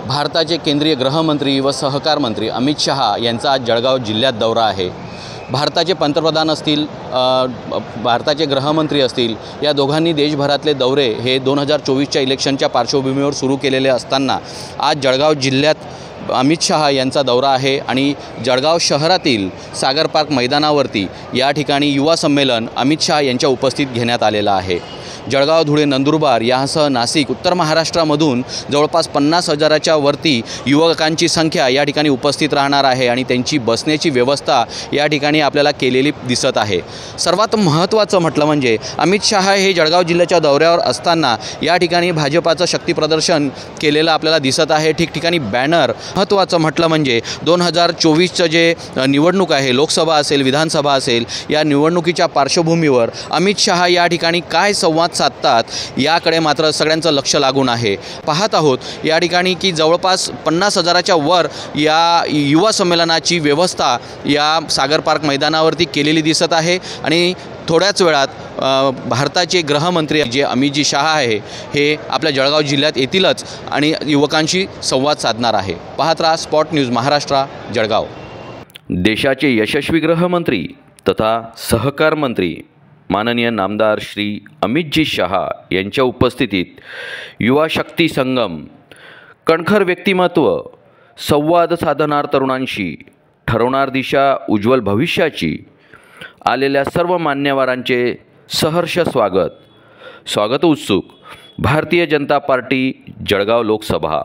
भारताचे केंद्रीय गृहमंत्री व सहकार मंत्री अमित शहा यांचा आज जळगाव जिल्ह्यात दौरा आहे। भारताचे पंतप्रधान असतील, भारताचे गृहमंत्री असतील, या दोघांनी देशभरातले दौरे हे 2024च्या इलेक्शनच्या पार्श्वभूमीवर सुरू केलेले असताना आज जळगाव जिल्ह्यात अमित शहा यांचा दौरा आहे आणि जळगाव शहरातील सागर पार्क मैदानावरती या ठिकाणी युवा संमेलन अमित शहा यांच्या उपस्थित घेण्यात आलेलं आहे। जळगाव, धुळे, नंदुरबार यासह नाशिक, उत्तर महाराष्ट्रामधून जवळपास 50,000च्या वरती युवकांची संख्या या ठिकाणी उपस्थित राहणार आहे आणि त्यांची बसण्याची व्यवस्था या ठिकाणी आपल्याला केलेली दिसत आहे। सर्वात महत्त्वाचं म्हटलं म्हणजे अमित शहा हे जळगाव जिल्ह्याच्या दौऱ्यावर असताना या ठिकाणी भाजपाचं शक्तीप्रदर्शन केलेलं आपल्याला दिसत आहे। ठिकठिकाणी बॅनर, महत्त्वाचं म्हटलं म्हणजे 2024चं जे निवडणूक आहे, लोकसभा असेल, विधानसभा असेल, या निवडणुकीच्या पार्श्वभूमीवर अमित शहा या ठिकाणी काय संवाद साधतात याकडे मात्र सगळ्यांचं लक्ष लागून आहे। पाहत आहोत या ठिकाणी की जवळपास 50,000च्या वर या युवा संमेलनाची व्यवस्था या सागर पार्क मैदानावरती केलेली दिसत आहे आणि थोड्याच वेळात भारताचे गृहमंत्री जे अमितजी शहा आहे हे आपल्या जळगाव जिल्ह्यात येतीलच आणि युवकांशी संवाद साधणार आहे। पाहत राहा स्पॉट न्यूज महाराष्ट्र, जळगाव। देशाचे यशस्वी गृहमंत्री तथा सहकार मंत्री माननीय नामदार श्री अमितजी शहा यांच्या उपस्थितीत युवा शक्ती संगम, कणखर व्यक्तिमत्व, संवाद साधणार तरुणांशी, ठरवणार दिशा उज्ज्वल भविष्याची, आलेल्या सर्व मान्यवरांचे सहर्ष स्वागत उत्सुक भारतीय जनता पार्टी जळगाव लोकसभा।